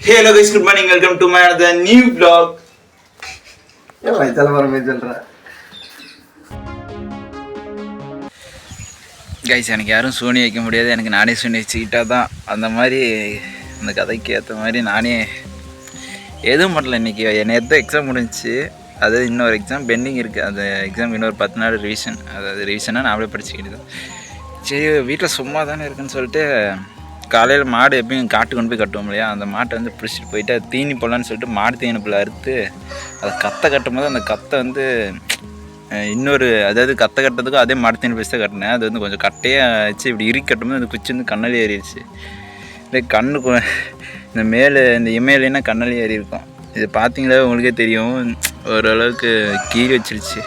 Hello guys, good morning. Welcome to my another new vlog. ये भाई चल बार में चल रहा है கைஸ் எனக்கு யாரும் சூனி வைக்க முடியாது, எனக்கு நானே சூனி வச்சுக்கிட்டா தான் அந்த மாதிரி அந்த கதைக்கு ஏற்ற மாதிரி நானே எதுவும் பண்ணல. இன்றைக்கி நேற்று எக்ஸாம் முடிஞ்சிச்சு, அதாவது இன்னொரு எக்ஸாம் பெண்டிங் இருக்குது. அந்த எக்ஸாம் இன்னொரு 10 நாள் ரிவிஷன், அதாவது ரிவிஷனாக நாமளே படிச்சுக்கிட்டு தான். சரி வீட்டில் சும்மா தானே இருக்குன்னு சொல்லிட்டு காலையில் மாடு எப்பயும் காட்டு கொண்டு போய் கட்டுவோம் இல்லையா, அந்த மாட்டை வந்து பிடிச்சிட்டு போயிட்டு அது தீனி போடலான்னு சொல்லிட்டு மாடு தீனிப்பில் அறுத்து அதை கத்தை கட்டும் போது அந்த கத்தை வந்து இன்னொரு அதாவது கத்தை கட்டுறதுக்கும் அதே மாடு தீனி பிடிச்சி தான் கட்டினேன். அது வந்து கொஞ்சம் கட்டையாக வச்சு இப்படி இறுக்கி கட்டும்போது அந்த குச்சி வந்து கண்ணாலே ஏறிடுச்சு. இல்லை கண்ணுக்கு இந்த மேலே இந்த இமையிலேன்னா கண்ணாலே ஏறி இருக்கும். இது பார்த்தீங்களா உங்களுக்கே தெரியும், ஓரளவுக்கு கீறி வச்சிருச்சு.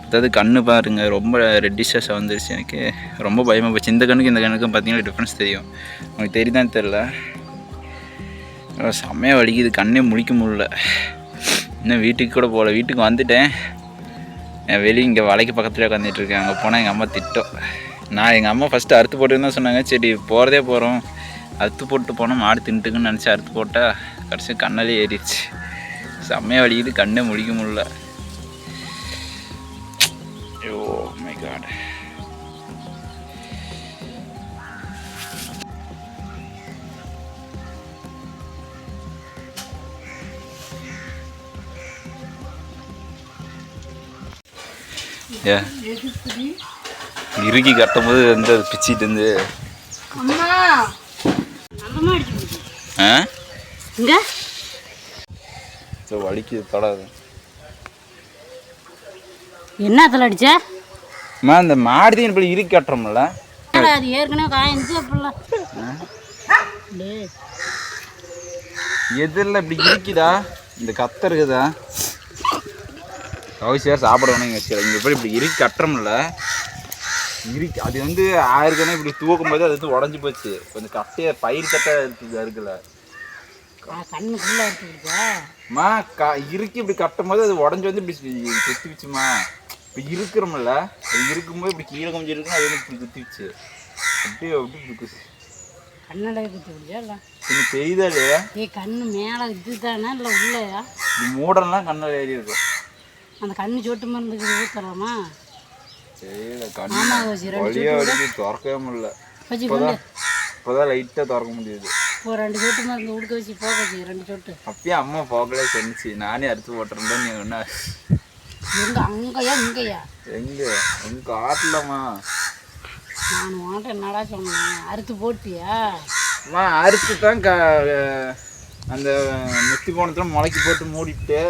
அதாவது கண்ணு பாருங்கள் ரொம்ப ரெட்டிஷாக வந்துருச்சு. எனக்கு ரொம்ப பயமாக போச்சு. இந்த கண்ணுக்கு இந்த கண்ணுக்கும் பார்த்தீங்கன்னா டிஃப்ரென்ஸ் தெரியும். உங்களுக்கு தெரியுதான்னு தெரில, செம்மையாக வலிக்குது, கண்ணே முழிக்க முடியல. இன்னும் வீட்டுக்கு கூட போகல, வீட்டுக்கு வந்துட்டேன். வெளியே இங்கே வலைக்கு பக்கத்தில் உட்காந்துட்டுருக்கேன். அங்கே போனால் எங்கள் அம்மா திட்டம். எங்கள் அம்மா ஃபஸ்ட்டு அறுத்து போட்டுன்னு தான் சொன்னாங்க. சரி போகிறதே போகிறோம், அறுத்து போட்டு போனால் மாடு தின்ட்டுக்குன்னு நினச்சி அறுத்து போட்டால் கடைசி கண்ணாலே ஏறிடுச்சு. செம்மையாக வலிக்குது, கண்ணே முழிக்க முடியல. Oh my god. இறுக்கி கட்டும் போது வந்து அது பிச்சிட்டு இருந்து வலிக்குது தொடாது. என்ன அதில் அடிச்ச இந்த மாடுதீன் இப்படி இறுக்கி கட்டுறோம்ல, அது ஏற்கனவே காய்ச்சி அப்படிலாம் எதில் இப்படி இருக்குதா, இந்த கத்தை இருக்குதா அவசியம் சாப்பிடணும். இங்கே இப்படி இறுக்கி கட்டுறோம்ல, இறுக்கி அது வந்து ஆயிருக்கனே இப்படி தூக்கும் போது அது வந்து உடஞ்சி போச்சு. கொஞ்சம் கட்டையை பயிர் கட்டை இருக்குல்ல, கண்ணு ஃபுல்லாக இருக்குதுமா இறுக்கி இப்படி கட்டும் போது அது உடஞ்சி வந்து இப்படி குத்திடுச்சுமா. இப்போ இருக்கிறோம்ல, அது இருக்கும்போது இப்படி கீழே கொஞ்சம் இருக்குன்னு அது வந்து இப்படி குத்திடுச்சு. அப்படியே அப்படி கண்ணடை குத்தி விடியா இல்லை கொஞ்சம் தெரியுதா இல்லையா? கண்ணு மேலே இதுதானே இல்லை உள்ளையா இப்படி மூடலாம் கண்ணில் ஏறி இருக்கும். அந்த கண்ணு சொட்டு மருந்துக்கு ஊற்றலாமா? தெரியல, கண்ணு வழியாக வரைக்கும் திறக்கவே முடியல. இப்போதான் லைட்டாக திறக்க முடியுது. ஒரு 2 சொட்டு மருந்து உடுக்க வச்சு போக வச்சு 2 சொட்டு. அப்பயே அம்மா போகலே சொன்னிச்சு, நானே அறுத்து போட்டுருந்தேன். நீ ஒன்றா எங்கே அங்கேயா இங்கேயா? எங்கே எங்க காட்டலம்மா. நான் வாட்ட என்னடா சொன்னேன், அறுத்து போட்டியா? அறுத்து தான் அந்த முத்தி போனத்துல முளைக்கி போட்டு மூடிட்டு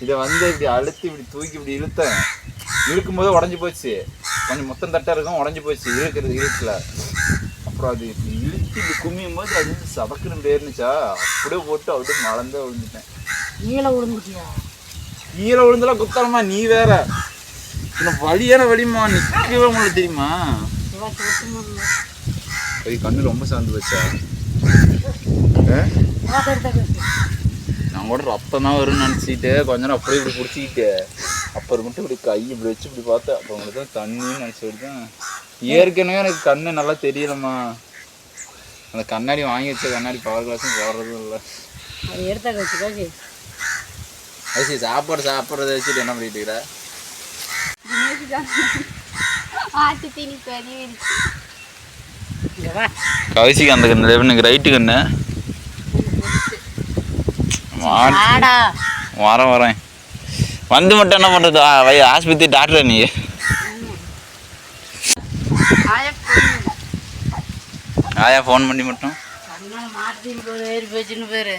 இதை வந்து இப்படி அழுத்தி இப்படி தூக்கி இப்படி இழுத்தேன். இழுக்கும்போது உடஞ்சி போச்சு, கொஞ்சம் மொத்தம் தட்டாக இருக்கும், உடஞ்சி போச்சு இழுக்கல. அப்புறம் அது இழுத்து இப்படி குமியும் போது அது வந்து சபக்குன்னு போயிருந்துச்சா, அப்படியே போட்டு அப்படியே மலர்ந்தே விழுந்துட்டேன். கீழே விழுந்துட்டியா? கீழே விழுந்தெல்லாம் குத்தரமா, நீ வேற இன்னும் வலியான வலிமா, நிற்கவே முடியல தெரியுமா. கண்ணு ரொம்ப சார்ந்து போச்சா? நான் கூட ரத்தம் தான் வரும்னு நினச்சிக்கிட்டு கொஞ்ச நேரம் அப்படியே இப்படி பிடிச்சிக்கிட்டு அப்புறம் மட்டும் இப்படி கை இப்படி வச்சு இப்படி பார்த்தேன். அப்போ உங்களுக்கு தான் தண்ணின்னு நினச்சிட்டு தான். ஏற்கனவே எனக்கு கண்ணு நல்லா தெரியலம்மா. அந்த கண்ணாடி வாங்கி வச்ச கண்ணாடி பவர் கிளாஸும் போடுறதும் இல்லை. அது எடுத்தாக்க வச்சு அது சாப்பிட்றத வச்சுட்டு என்ன பண்ணிட்டு இருக்கிற? கவிசிக்கு அந்த கண்ணு எனக்கு ரைட்டு கண்ணு வரேன் வந்து மட்டும் என்ன பண்ணுறது, ஆஸ்பத்திரி டாக்டர் நீ ஆயா ஃபோன் பண்ணி மட்டும் ஏறி போச்சுன்னு பேரு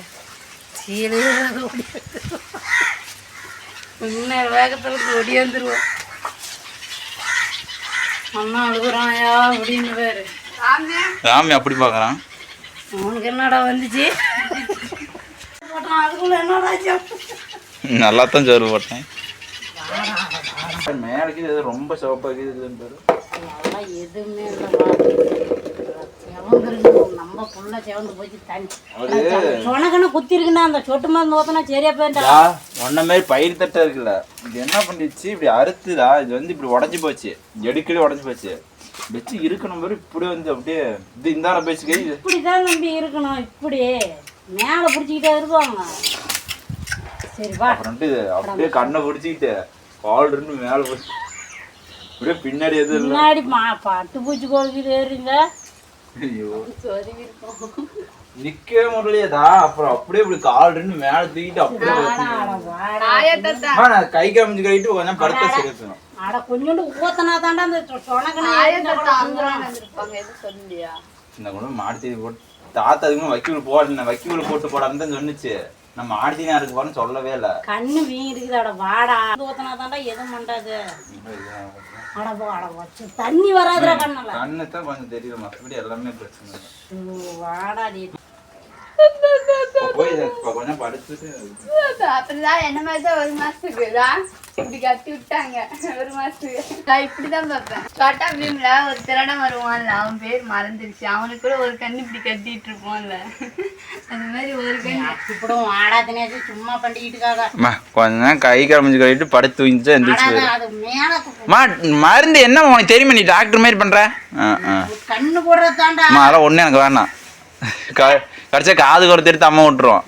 வேகத்தில் ஒடியாந்துருவோம். அண்ணா அழுகுறாயா அப்படின்னு பேரு ராமி அப்படி பார்க்குறான். அவனுக்கு என்னடா வந்துச்சு போட்டான், அதுக்குள்ள என்னடா நல்லா தான் சோறு போட்டேன். மேலுக்கு இது ரொம்ப சிவப்பாக எதுவுமே இல்லைப்பா, நம்ம புள்ள செவந்து போச்சு. தண்ணி சொனக்கண்ணு குத்தி இருக்குன்னா அந்த சொட்டு மருந்து ஊற்றினா சரியா போயிட்டா. ஒன்ன மாதிரி பயிர் தட்டை இருக்குல்ல, இது என்ன பண்ணிடுச்சு இப்படி அறுத்துதா, இது வந்து இப்படி உடஞ்சி போச்சு, எடுக்கலே உடஞ்சி போச்சு. வச்சு இருக்கணும் பாரு, இப்படி வந்து அப்படியே இது இந்தார பேசுக. இப்படிதான் நம்பி இருக்கணும். இப்படி மேலே பிடிச்சிக்கிட்டே இருக்குவாங்க. சரி வா. அப்புறம்ட்டு அப்படியே கண்ணை பிடிச்சிக்கிட்டு கால் இருந்து மேலே போச்சு. அப்படியே பின்னாடி எதுவும் இல்லை. முன்னாடி பட்டு பூச்சி கோழிக்கிட்டு ஏறுங்க. ஐயோ நிக்கவே முடியலையேதா. அப்புறம் அப்படியே இப்படி கால் இருந்து மேலே தூக்கிட்டு அப்படியே நான் கை காமிச்சு கழிட்டு கொஞ்சம் படுத்த சிரிக்கணும். அட கொஞ்சோண்டு ஊத்தனா தாண்டா அந்த சொல்லியா இந்த கூட மாடி போட்டு தாத்தா அதுக்கு வைக்கோல் போடல, வைக்கோல் போட்டு போடான்னு தான் சொன்னிச்சு. நம்ம மாடினா இருக்கு போறேன்னு சொல்லவே இல்லை. கண்ணு வீங்க இருக்குது. அட வாடா ஊத்தனா தாண்டா எதுவும் பண்ணாது. அட வாடா வச்சு தண்ணி வராதுடா கண்ணல. கண்ணு தான் கொஞ்சம் தெரியுது, மற்றபடி எல்லாமே பிரச்சனை இல்லை. வாடா நீ போய் கொஞ்சம் படுத்துட்டு அப்படிதான் என்ன மாதிரிதான் ஒரு மாசத்துக்கு தான் இப்படி கட்டி விட்டாங்க. ஒரு மாசத்துக்கு நான் இப்படிதான் பார்ப்பேன். காட்டா பீம்ல ஒரு திறடம் வருவான்ல, அவன் பேர் மறந்துருச்சு. அவனுக்கு கூட ஒரு கண்ணு இப்படி கட்டிட்டு இருப்போம்ல, அந்த மாதிரி ஒரு கண்ணு இப்படும் வாடா தினேசி சும்மா பண்ணிக்கிட்டுக்காக. கொஞ்சம் கை காமிச்சு கழிட்டு படுத்து தூங்கிட்டு எந்திரிச்சு. அது மேல மருந்து என்ன உனக்கு தெரியுமா? நீ டாக்டர் மாதிரி பண்ற. கண்ணு போடுறது தாண்டா. அதெல்லாம் ஒண்ணு எனக்கு வேணாம். கடைசியா காது குறைத்து எடுத்து அம்மா விட்டுருவோம்.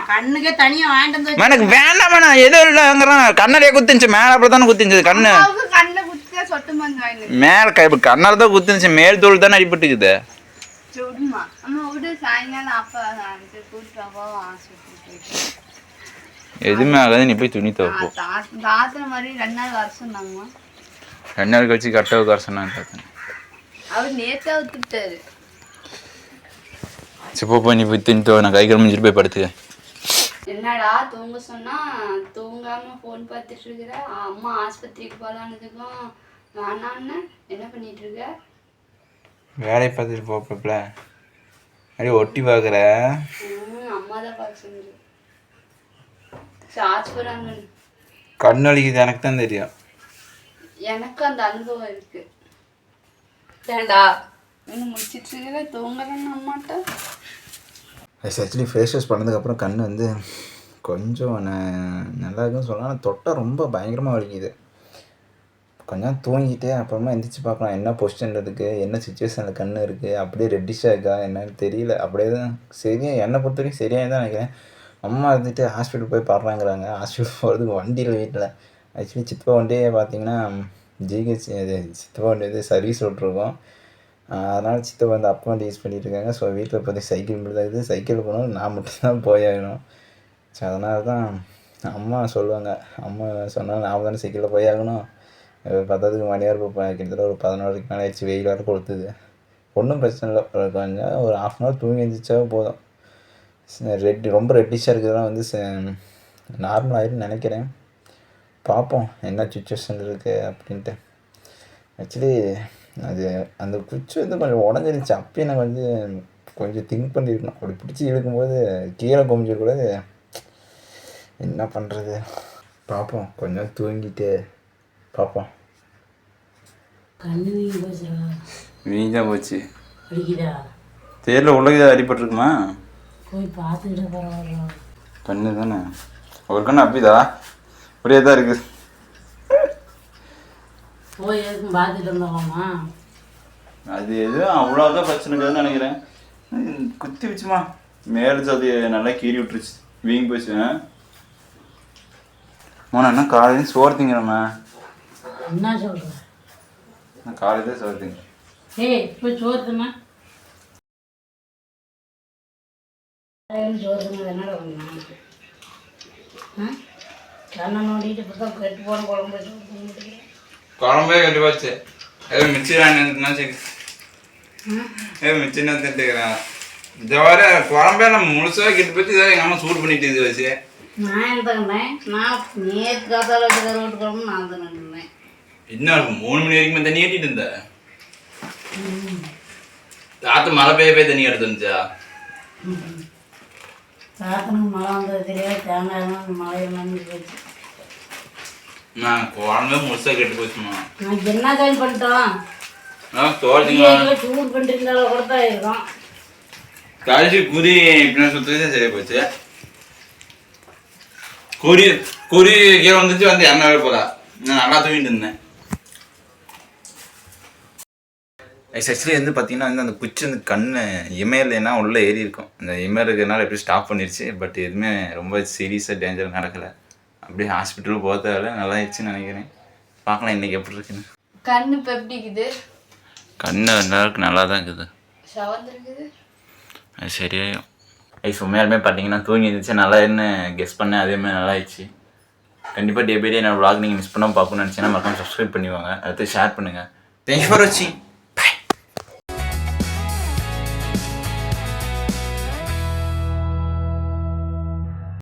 கண்ணுக்கே தனியா வாங்கிட்டு எனக்கு வேண்டாம் வேணாம் எதுவும் இல்லைங்கிறான். கண்ணறையே குத்துச்சு மேல அப்படித்தானே குத்திஞ்சது. கண்ணு கண்ணை குத்தியா சொட்டு மருந்து வாங்கி மேல கண்ணால தான் குத்துச்சு. மேல் தோல் தானே அடிபட்டுக்குது. சுடுமா அம்மா விடு. சாயங்காலம் அப்பா கூப்பிட்டு ஆஸ்பத்திரி எதுவுமே ஆகாது. நீ போய் துணி துவைப்போம். தாத்திர மாதிரி 2 நாள் வர சொன்னாங்கம்மா. 2 நாள் கழிச்சு கட்டவுக்கு வர சொன்னாங்க. அவர் நேத்தா விட்டுட்டாரு. சரி போ, நீ போய் துணி துவை. நான் கை கழுவிட்டு போய் படுத்துக்க. என்னடா தூங்க சொன்னா தூங்காம போன் பார்த்துட்டு இருக்கிற. அம்மா ஆஸ்பத்திரிக்கு போலான்னதுக்கும் வேணான்னு என்ன பண்ணிட்டு இருக்க? வேலையை பார்த்துட்டு போப்பல அப்படியே ஒட்டி பார்க்குற. அம்மா தான் பார்க்க சொன்னது. சார்ஜ் போறாங்க. கண் வலிக்குது எனக்கு தான் தெரியும். எனக்கு அந்த அனுபவம் இருக்கு. ஏண்டா இன்னும் முடிச்சிட்டு இருக்கிற தூங்குறேன்னு அம்மாட்ட. ஆக்சுவலி ஃபேஸ் வாஷ் பண்ணதுக்கப்புறம் கண் வந்து கொஞ்சம் நல்லா இருக்குன்னு சொல்லலாம். ஆனால் தொட்டால் ரொம்ப பயங்கரமாக வலிக்குது. கொஞ்சம் தூங்கிட்டு அப்புறமா எந்திரிச்சு பார்க்கலாம் என்ன பொசிஷனில் இருக்குது, என்ன சுச்சுவேஷனில் கண் இருக்குது, அப்படியே ரெட்டிஷாக இருக்கா என்னன்னு தெரியல. அப்படியே தான் சரியாக என்னை பொறுத்த வரைக்கும் சரியாக தான் நினைக்கிறேன். அம்மா இருந்துட்டு ஹாஸ்பிட்டல் போய் பாடுறாங்கிறாங்க. ஹாஸ்பிட்டல் போகிறதுக்கு வண்டியில் வீட்டில் ஆக்சுவலி சித்தப்பா வண்டியே பார்த்தீங்கன்னா ஜிஹெச் இது சித்தப்பா வண்டி வந்து சர்வீஸ் விட்ருக்கோம். அதனால் சித்தப்பா வந்து அப்பா வண்டி யூஸ் பண்ணிகிட்டு இருக்காங்க. ஸோ வீட்டில் பார்த்து சைக்கிள் மட்டும் தான் இருக்குது. சைக்கிள் போனாலும் நான் மட்டும்தான் போயாகணும். ஸோ அதனால தான் அம்மா சொல்லுவாங்க. அம்மா சொன்னால் நான் தானே சைக்கிளில் போயாகணும். பத்ததுக்கு மணியார் கிட்டத்தட்ட ஒரு 11 மேலே ஆயிடுச்சு. வெயில் வேறு கொளுத்துது. ஒன்றும் பிரச்சனை இல்லை. கொஞ்சம் ஒரு 1/2 hour தூங்கி எழுந்திரிச்சாவே போதும். ரொம்ப ரெட்டிஷாக இருக்கிறதெல்லாம் வந்து நார்மல் ஆகிடுன்னு நினைக்கிறேன். பார்ப்போம் என்ன சுச்சுவேஷன் இருக்குது அப்படின்ட்டு. ஆக்சுவலி அது அந்த குச்சி வந்து கொஞ்சம் உடஞ்சிருந்துச்சு. அப்பயே நான் கொஞ்சம் திங்க் பண்ணியிருக்கணும். அப்படி பிடிச்சி இழுக்கும்போது கீழே குமிஞ்சிடக்கூடாது. என்ன பண்ணுறது பார்ப்போம். கொஞ்சம் தூங்கிட்டு பார்ப்போம். கண்ணு வீங்கி போச்சுடா. வீங்கதான் போச்சு. அடிக்குதா? தேரில் உள்ளது அடிபட்டுருக்குமா? போய் பார்த்துக்கிட்ட பரவாயில்ல. கண்ணு தானே ஒரு கண்ணு அப்படிதா அப்படியே தான் இருக்குது. போய் எதுக்கும் பார்த்துட்டு இருந்தோம்மா. அது எதுவும் அவ்வளோதான் பிரச்சனை இருக்குதுன்னு நினைக்கிறேன். குத்தி வச்சுமா மேலே அது நல்லா கீறி விட்டுருச்சு. வீங்கி போச்சு. மோனா என்ன காலையில் சோறு திங்கிறம்மா? என்ன சொல்ற? நான் காலையில் தான் சோறு திங்க. ஏய் போய் சோறுமா. சோறுங்க என்னடா பண்ண? கண்ணை நோண்டிட்டு இப்போ தான் கெட்டு போன குழம்பே கட்டி போச்சு. ஏதோ மிச்சி வாங்கினா சரி. மிச்சின்னு திட்டுக்கிறேன். இதை வர குழம்பே நம்ம முழுசாக கெட்டு போச்சு. இதை எங்கள் அம்மா சூடு பண்ணிட்டு இது வச்சு நான் எடுத்துக்கிட்டேன். நான் நேற்று காத்தால வச்சு ரோட்டு குழம்பு நான் தான் நின்றுனேன். இன்னும் 3 மணி வரைக்கும் தண்ணி ஏற்றிட்டு இருந்தேன். காற்று மழை பெய்ய தண்ணி எடுத்து வந்துச்சா? காத்தனுக்கு மழை வந்தது தெரியாது. தேங்காய் மழை நன்றி போச்சு. நான் குழம்பே முழுசாக கெட்டு போச்சுமா. நான் என்ன காய் பண்ணிட்டோம்? தோட்டத்துக்கு சூடு பண்ணிருந்தாலும் கூட தான் இருக்கும். கழிச்சு குறி இப்படின்னா சுத்தது சரியா போச்சு. குறி கீழே வந்துச்சு. வந்து எண்ணெய் போதா நான் நல்லா தூங்கிட்டு இருந்தேன். ஆக்சுவலி வந்து பார்த்தீங்கன்னா வந்து அந்த குச்சி வந்து கண்ணு இமையிலனா உள்ளே ஏறி இருக்கும். அந்த இமையில் இருக்கிறதுனால எப்படி ஸ்டாப் பண்ணிடுச்சு. பட் எதுவுமே ரொம்ப சீரியஸாக டேஞ்சர் நடக்கலை. அப்படியே ஹாஸ்பிட்டலுக்கு போக தேவையில்ல, நல்லா ஆயிடுச்சுன்னு நினைக்கிறேன். பார்க்கலாம் இன்றைக்கி எப்படி இருக்குன்னு. கண்ணு இப்போ எப்படி இருக்குது? கண்ணு எல்லாருக்கும் நல்லா தான் இருக்குது. சவந்திருக்குது. அது சரியாயும் உண்மையாலுமே பார்த்தீங்கன்னா தூங்கி இருந்துச்சு நல்லா என்ன கெஸ் பண்ணேன். அதேமாதிரி நல்லா ஆயிடுச்சு. கண்டிப்பாக டே பை டே என்னோட vlog நீங்கள் மிஸ் பண்ணாமல் பார்க்கணும்னு நினச்சிங்கன்னா மறக்காம சப்ஸ்கிரைப் பண்ணிவாங்க. அடுத்து ஷேர் பண்ணுங்கள். தேங்க்ஸ் ஃபார் வாட்சிங்.